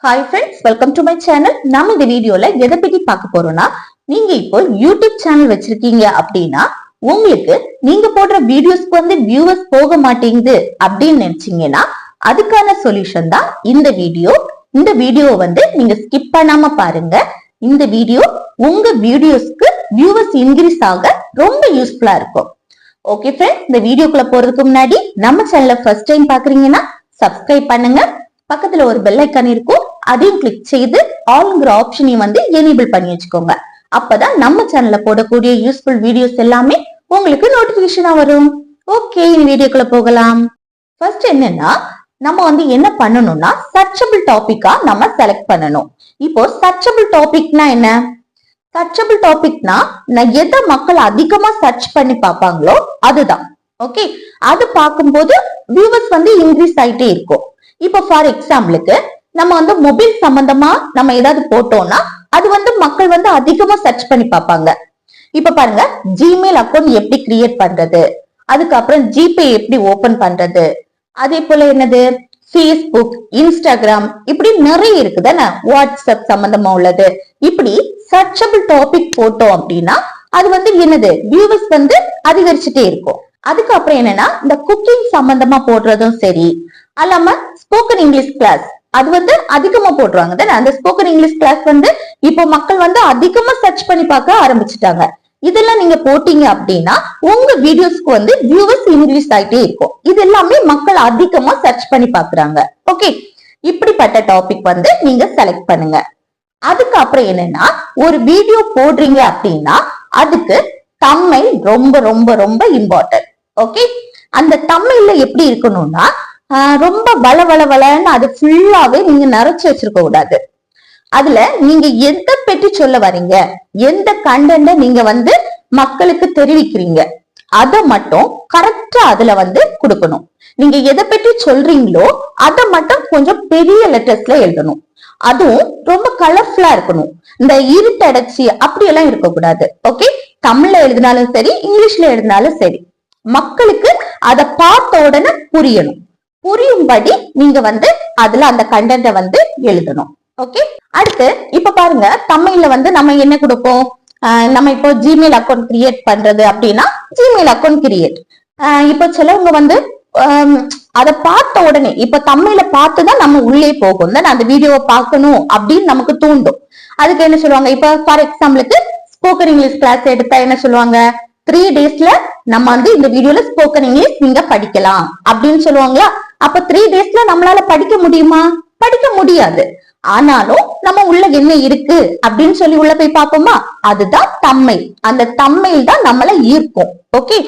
Hi friends, welcome to my channel. நாம இந்த வீடியோல எதை பத்தி பார்க்க போறோம்னா, நீங்க இப்போ யூடியூப் சேனல் வச்சிருக்கீங்க அப்படின்னா உங்களுக்கு நீங்க போடுற வீடியோஸ்க்கு வந்து வியூவர்ஸ் போக மாட்டேங்குது அப்படின்னு நினைச்சீங்கன்னா அதுக்கான சொல்யூஷன் தான் இந்த வீடியோ. இந்த வீடியோவை வந்து நீங்க ஸ்கிப் பண்ணாம பாருங்க. இந்த வீடியோ உங்க வீடியோஸ்க்கு வியூவர்ஸ் இன்க்ரீஸ் ஆக ரொம்ப யூஸ்ஃபுல்லா இருக்கும். ஓகே ஃப்ரெண்ட்ஸ், இந்த வீடியோக்குள்ள போறதுக்கு முன்னாடி நம்ம சேனலை ஃபர்ஸ்ட் டைம் பாக்குறீங்கன்னா சப்ஸ்கிரைப் பண்ணுங்க. பக்கத்துல ஒரு பெல் ஐக்கான் இருக்கும், அதையும் கிளிக் செய்து ஆல்ங்கிற ஆப்ஷனையும் வந்து எனேபிள் பண்ணி வச்சுக்கோங்க. அப்பதான் நம்ம சேனல்ல போடக்கூடிய யூஸ்ஃபுல் வீடியோஸ் எல்லாமே உங்களுக்கு நோட்டிபிகேஷனா வரும். ஓகே, இந்த வீடியோக்குள்ள போகலாம். ஃபர்ஸ்ட் என்னன்னா, நம்ம வந்து என்ன பண்ணணும்னா சர்ச்சபிள் டாபிக்கா நம்ம செலக்ட் பண்ணணும். இப்போ சர்ச்சபிள் டாபிக்னா என்ன? சர்ச்சபிள் டாபிக்னா எதை மக்கள் அதிகமா சர்ச் பண்ணி பார்ப்பாங்களோ அதுதான். ஓகே, அது பார்க்கும்போது வியூவர்ஸ் வந்து இன்க்ரீஸ் ஆயிட்டே இருக்கும். இப்போ ஃபார் எக்ஸாம்பிளுக்கு நம்ம வந்து மொபைல் சம்பந்தமா நம்ம ஏதாவது போட்டோம்னா அது வந்து மக்கள் வந்து அதிகமா சர்ச் பண்ணி பார்ப்பாங்க. இப்ப பாருங்க, ஜிமெயில் அக்கௌண்ட் எப்படி கிரியேட் பண்றது, அதுக்கப்புறம் ஜிபே எப்படி ஓபன் பண்றது, அதே போல என்னது ஃபேஸ்புக், இன்ஸ்டாகிராம், இப்படி நிறைய இருக்குதானே, வாட்ஸ்அப் சம்பந்தமா உள்ளது. இப்படி சர்ச்சபிள் டாபிக் போட்டோம் அப்படின்னா அது வந்து என்னது வியூவர்ஸ் வந்து அதிகரிச்சுட்டே இருக்கும். அதுக்கப்புறம் என்னன்னா, இந்த குக்கிங் சம்பந்தமா போடுறதும் சரி, அல்லாம ஸ்போக்கன் இங்கிலீஷ் கிளாஸ் அது வந்து அதிகமா போடுறாங்க தானே. அந்த ஸ்போக்கன் இங்கிலீஷ் கிளாஸ் வந்து இப்போ மக்கள் வந்து அதிகமா சர்ச் பண்ணி பார்க்க ஆரம்பிச்சுட்டாங்க. இதெல்லாம் நீங்க போட்டீங்க அப்படின்னா உங்க வீடியோஸ்க்கு வந்து வியூவர்ஸ் இன்க்ரீஸ் ஆயிட்டே இருக்கும். இது எல்லாமே மக்கள் அதிகமா சர்ச் பண்ணி பாக்குறாங்க. ஓகே, இப்படிப்பட்ட டாபிக் வந்து நீங்க செலக்ட் பண்ணுங்க. அதுக்கப்புறம் என்னன்னா, ஒரு வீடியோ போடுறீங்க அப்படின்னா அதுக்கு தம்ப்நெயில் ரொம்ப ரொம்ப ரொம்ப இம்பார்ட்டன்ட். ஓகே, அந்த தம்ப்நெயில்ல எப்படி இருக்கணும்னா ரொம்ப வளன்னு அது ஃபுல்லாவே நீங்க நிறைச்சு வச்சிருக்க கூடாது. அதுல நீங்க எதை பற்றி சொல்ல வரீங்க, எந்த கண்டென்ட நீங்க வந்து மக்களுக்கு தெரிவிக்கிறீங்க அதை மட்டும் கரெக்டா அதுல வந்து கொடுக்கணும். நீங்க எதை பற்றி சொல்றீங்களோ அதை மட்டும் கொஞ்சம் பெரிய லெட்டர்ஸ்ல எழுதணும். அதுவும் ரொம்ப கலர்ஃபுல்லா இருக்கணும். இந்த இருட்டடைச்சி அப்படி எல்லாம் இருக்கக்கூடாது. ஓகே, தமிழ்ல எழுதினாலும் சரி, இங்கிலீஷ்ல எழுதினாலும் சரி, மக்களுக்கு அதை பார்த்த உடனே புரியணும். புரியும்படி நீங்க வந்து அதுல அந்த கண்டென்ட வந்து எழுதணும். ஓகே, அடுத்து இப்ப பாருங்க, தமிழ்ல வந்து நம்ம என்ன கொடுப்போம், நம்ம இப்போ ஜிமெயில் அக்கௌண்ட் கிரியேட் பண்றது அப்படின்னா ஜிமெயில் அக்கௌண்ட் கிரியேட். இப்போ சிலவங்க வந்து அதை பார்த்த உடனே இப்ப தமிழ்ல பார்த்துதான் நம்ம உள்ளே போகும் தான் அந்த வீடியோவை பார்க்கணும் அப்படின்னு நமக்கு தூண்டும். அதுக்கு என்ன சொல்லுவாங்க, இப்ப ஃபார் எக்ஸாம்பிளுக்கு ஸ்போக்கன் இங்கிலீஷ் கிளாஸ் எடுத்தா என்ன சொல்லுவாங்க, 3 daysல நம்ம வந்து இந்த வீடியோல ஸ்போக்கன் இங்கிலீஷ் நீங்க படிக்கலாம் அப்படின்னு சொல்லுவாங்களா. அப்ப 3 daysல நம்மளால படிக்க முடியுமா? படிக்க முடியாது. ஆனாலும் நம்ம உள்ள என்ன இருக்கு அப்படின்னு சொல்லி உள்ள போய் பார்ப்போமா, அதுதான் தம்ப்நெயில். அந்த தம்ப்நெயில் தான் நம்மள ஈர்க்கும். ஓகே,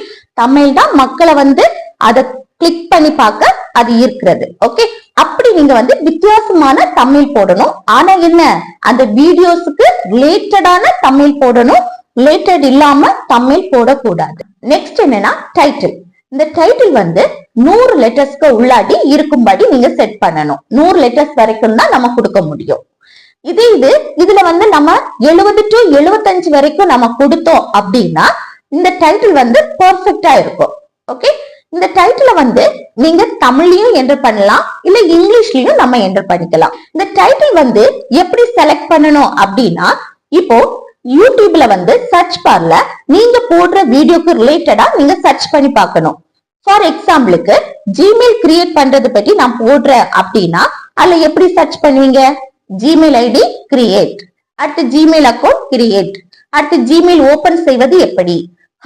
தம்ப்நெயில் தான் மக்களை வந்து அதை கிளிக் பண்ணி பார்க்க அது ஈர்க்கிறது. ஓகே, அப்படி நீங்க வந்து வித்தியாசமான தம்ப்நெயில் போடணும். ஆனா என்ன, அந்த வீடியோஸுக்கு ரிலேட்டடான தம்ப்நெயில் போடணும், ரிலேட்டட் இல்லாம தம்ப்நெயில் போடக்கூடாது. நெக்ஸ்ட் என்னன்னா டைட்டில். இந்த டைட்டில் வந்து 100 லெட்டர்ஸ்க்கு உள்ளாடி இருக்கும்படி நீங்க செட் பண்ணணும். 100 லெட்டர்ஸ் வரைக்கும் தான் நம்ம கொடுக்க முடியும். இதுல வந்து நம்ம 70 to 75 வரைக்கும் நம்ம கொடுத்தோம் அப்படின்னா இந்த டைட்டில் வந்து பெர்ஃபெக்ட்டா இருக்கும். ஓகே, இந்த டைட்டில வந்து நீங்க தமிழ்லயும் என்டர் பண்ணலாம், இல்ல இங்கிலீஷ்லயும் நம்ம என்டர் பண்ணிக்கலாம். இந்த டைட்டில் வந்து எப்படி செலக்ட் பண்ணணும் அப்படின்னா, இப்போ யூடியூப்ல வந்து சர்ச் பார்ல நீங்க போடுற வீடியோக்கு ரிலேட்டடா நீங்க சர்ச் பண்ணி பார்க்கணும். ஃபார் எக்ஸாம்பிளுக்கு ஜிமெயில் கிரியேட் பண்றது பத்தி நான் போடுறேன் அப்படின்னா அதுல எப்படி சர்ச் பண்ணுவீங்க, ஜிமெயில் ஐடி கிரியேட், அடுத்து ஜிமெயில் அக்கௌண்ட் கிரியேட், அடுத்து ஜிமெயில் ஓபன் செய்வது எப்படி,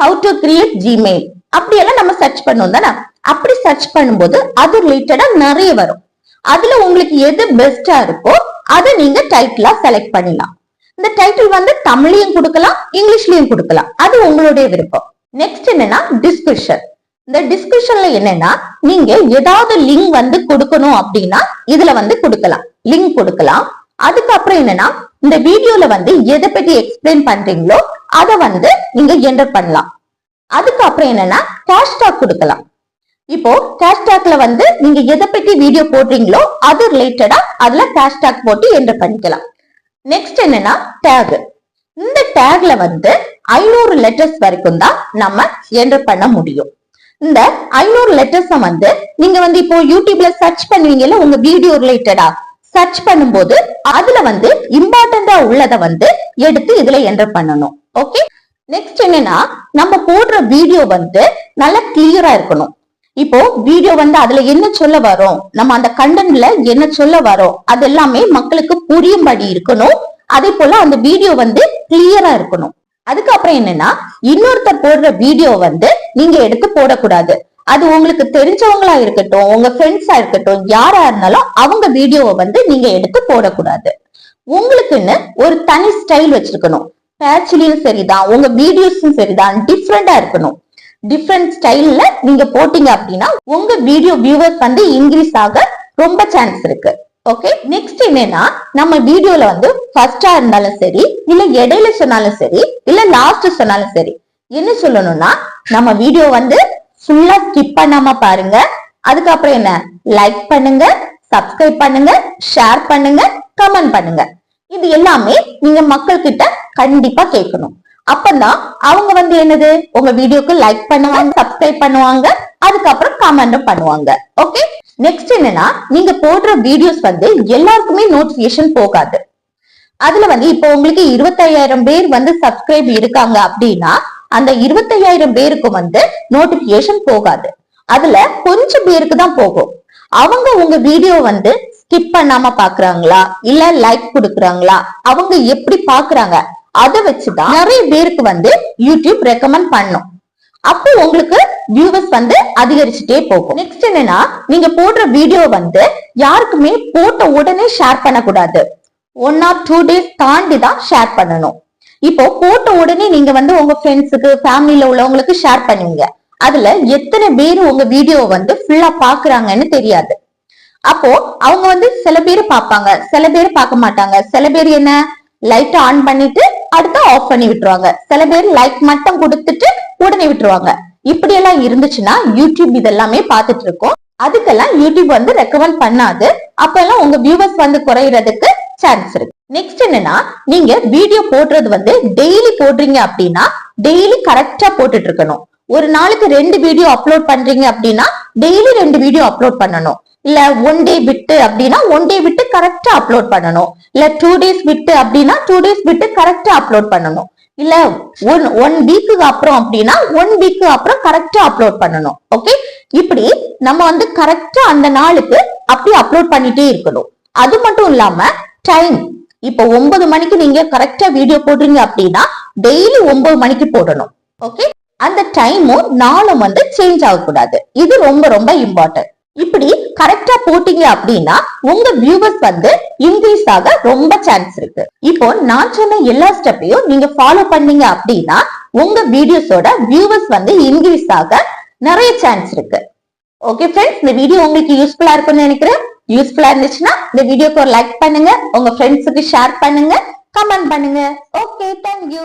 ஹவு டு கிரியேட் ஜிமெயில், அப்படியெல்லாம் நம்ம சர்ச் பண்ணுவோம் தானே. அப்படி சர்ச் பண்ணும்போது அது ரிலேட்டடா நிறைய வரும். அதுல உங்களுக்கு எது பெஸ்டா இருக்கோ அதை நீங்க டைட்டிலா செலக்ட் பண்ணிடலாம். இந்த டைட்டில் வந்து தமிழையும் கொடுக்கலாம், இங்கிலீஷ்லயும் கொடுக்கலாம், அது உங்களுடைய விருப்பம். நெக்ஸ்ட் என்னன்னா டிஸ்கிரிப்ஷன். இந்த டிஸ்கிரிப்ஷன்ல என்னன்னா, நீங்க ஏதாவது லிங்க் வந்து கொடுக்கணும் அப்படின்னா இதுல வந்து கொடுக்கலாம், லிங்க் கொடுக்கலாம். அதுக்கப்புறம் என்னன்னா, இந்த வீடியோல வந்து எதை பத்தி எக்ஸ்பிளைன் பண்றீங்களோ அதை வந்து நீங்க என்டர் பண்ணலாம். அதுக்கப்புறம் என்னன்னா ஹேஷ்டாக் கொடுக்கலாம். இப்போ ஹேஷ்டாக்ல வந்து நீங்க எதை பத்தி வீடியோ போடுறீங்களோ அது ரிலேட்டடா அதுல ஹேஷ்டாக் போட்டு என்டர் பண்ணிக்கலாம். நெக்ஸ்ட் என்னன்னா டேக். இந்த டேக்ல வந்து 500 லெட்டர்ஸ் வரைக்கும் தான் நம்ம என்டர் பண்ண முடியும். இந்த 500 லெட்டர்ஸ் வந்து நீங்க வந்து இப்போ யூடியூப்ல சர்ச் பண்ணுவீங்கல்ல உங்க வீடியோ ரிலேட்டடா, சர்ச் பண்ணும்போது அதுல வந்து இம்பார்ட்டண்டா உள்ளத வந்து எடுத்து இதுல என்டர் பண்ணணும். ஓகே, நெக்ஸ்ட் என்னன்னா நம்ம போடுற வீடியோ வந்து நல்லா கிளியரா இருக்கணும். இப்போ வீடியோ வந்து அதுல என்ன சொல்ல வரோம், நம்ம அந்த கண்டென்ட்ல என்ன சொல்ல வரோம், அது எல்லாமே மக்களுக்கு புரியும்படி இருக்கணும். அதே போல அந்த வீடியோ வந்து கிளியரா இருக்கணும். அதுக்கப்புறம் என்னன்னா இன்னொருத்தர் போடுற வீடியோ வந்து நீங்க எடுத்து போடக்கூடாது. அது உங்களுக்கு தெரிஞ்சவங்களா இருக்கட்டும், உங்க ஃப்ரெண்ட்ஸா இருக்கட்டும், யாரா இருந்தாலும் அவங்க வீடியோவை வந்து நீங்க எடுத்து போடக்கூடாது. உங்களுக்குன்னு ஒரு தனி ஸ்டைல் வச்சிருக்கணும். பேச்சுலயும் சரிதான், உங்க வீடியோஸும் சரிதான், டிஃப்ரெண்டா இருக்கணும். டிஃப்ரெண்ட் ஸ்டைல்ல நீங்க போட்டீங்க அப்படின்னா உங்க வீடியோ வியூவர்ஸ் வந்து இன்க்ரீஸ் ஆக ரொம்ப சான்ஸ் இருக்கு. ஓகே, நெக்ஸ்ட் என்னன்னா நம்ம வீடியோல வந்து ஃபர்ஸ்டா இருந்தாலும் சரி, இல்ல இடையில சொன்னாலும் சரி, இல்ல லாஸ்ட் சொன்னாலும் சரி, என்ன சொல்லணும்னா நம்ம வீடியோ வந்து ஃபுல்லா ஸ்கிப் பண்ணாம பாருங்க. அதுக்கப்புறம் என்ன, லைக் பண்ணுங்க, சப்ஸ்கிரைப் பண்ணுங்க, ஷேர் பண்ணுங்க, கமெண்ட் பண்ணுங்க. இது எல்லாமே நீங்க மக்கள் கிட்ட கண்டிப்பா கேட்கணும். அப்பதான் அவங்க வந்து என்னது உங்க வீடியோக்கு லைக் பண்ணுவாங்க, சப்ஸ்கிரைப் பண்ணுவாங்க, அதுக்கப்புறம் கமெண்டும் பண்ணுவாங்க. ஓகே, நெக்ஸ்ட் என்னன்னா நீங்க போடுற வீடியோஸ் வந்து எல்லாருக்குமே நோட்டிபிகேஷன் போகாது. அதுல வந்து இப்போ உங்களுக்கு 25,000 பேர் வந்து சப்ஸ்கிரைப் இருக்காங்க அப்படின்னா அந்த 25,000 பேருக்கு வந்து நோட்டிபிகேஷன் போகாது. அதுல கொஞ்சம் பேருக்கு தான் போகும். அவங்க உங்க வீடியோ வந்து ஸ்கிப் பண்ணாம பாக்குறாங்களா, இல்ல லைக் கொடுக்குறாங்களா, அவங்க எப்படி பாக்குறாங்க, அதை வச்சுதான் நிறைய பேருக்கு வந்து யூடியூப் ரெக்கமெண்ட் பண்ணும். அப்போ உங்களுக்கு வியூவர்ஸ் வந்து அதிகரிச்சுட்டே போகும். நெக்ஸ்ட் என்னன்னா நீங்க போடுற வீடியோ வந்து யாருக்குமே போட்ட உடனே ஷேர் பண்ணக்கூடாது. 1 or 2 days தாண்டி தான் ஷேர் பண்ணணும். இப்போ போட்ட உடனே நீங்க வந்து உங்க ஃப்ரெண்ட்ஸுக்கு, ஃபேமிலியில உள்ளவங்களுக்கு ஷேர் பண்ணுவீங்க. அதுல எத்தனை பேர் உங்க வீடியோ வந்து ஃபுல்லா பாக்குறாங்கன்னு தெரியாது. அப்போ அவங்க வந்து சில பேர் பார்ப்பாங்க, சில பேர் பார்க்க மாட்டாங்க. சில பேர் என்ன லைட் ஆன் பண்ணிட்டு அடுத்து ஆஃப் பண்ணி விட்டுருவாங்க. சில பேர் லைக் மட்டும் கொடுத்துட்டு உடனே விட்டுருவாங்க. இப்படி எல்லாம் இருந்துச்சுன்னா யூடியூப் இதெல்லாமே பார்த்துட்டு இருக்கோம். அதுக்கெல்லாம் யூடியூப் வந்து ரெக்கமெண்ட் பண்ணாது. அப்ப எல்லாம் உங்க வியூவர்ஸ் வந்து குறையறதுக்கு சான்ஸ் இருக்கு. நெக்ஸ்ட் என்னன்னா நீங்க வீடியோ போடுறது வந்து டெய்லி போடுறீங்க அப்படின்னா டெய்லி கரெக்டா போட்டுட்டு இருக்கணும். ஒரு நாளுக்கு 2 வீடியோ அப்லோட் பண்றீங்க அப்படின்னா டெய்லி 2 வீடியோ அப்லோட் பண்ணணும். இல்ல 1 டே விட்டு அப்படின்னா 1 டே விட்டு கரெக்டா அப்லோட் பண்ணணும். இல்ல 2 டேஸ் விட்டு அப்படின்னா 2 டேஸ் விட்டு கரெக்டா அப்லோட் பண்ணணும். இல்ல ஒன் வீக்கு அப்புறம் அப்படின்னா 1 வீக்கு அப்புறம் கரெக்டா அப்லோட் பண்ணணும். ஓகே, இப்படி நம்ம வந்து கரெக்டா அந்த நாளுக்கு அப்படி அப்லோட் பண்ணிட்டே இருக்கணும். அது மட்டும் இல்லாம டைம், இப்போ 9 மணிக்கு நீங்க கரெக்டா வீடியோ போடுறீங்க அப்படின்னா டெய்லி 9 மணிக்கு போடணும். ஓகே, அந்த டைமும் நாளும் வந்து சேஞ்ச் ஆகக்கூடாது. இது ரொம்ப ரொம்ப இம்பார்ட்டன்ட். இப்படி கரெக்டா போட்டீங்க அப்படின்னா உங்க வியூவர்ஸ் வந்து இன்க்ரீஸ் ஆக ரொம்ப சான்ஸ் இருக்கு. இப்போ நான் சொன்ன எல்லா ஸ்டெப்பையும் நீங்க ஃபாலோ பண்ணீங்க அப்படின்னா உங்க வீடியோஸோட வியூவர்ஸ் வந்து இன்க்ரீஸ் ஆக நிறைய சான்ஸ் இருக்கு. ஓகே ஃப்ரெண்ட்ஸ், இந்த வீடியோ உங்களுக்கு யூஸ்ஃபுல்லா இருக்கும்னு நினைக்கிறேன். யூஸ்ஃபுல்லா இருந்துச்சுன்னா இந்த வீடியோக்கு ஒரு லைக் பண்ணுங்க, உங்க ஃப்ரெண்ட்ஸுக்கு ஷேர் பண்ணுங்க, கமெண்ட் பண்ணுங்க. Okay, thank you.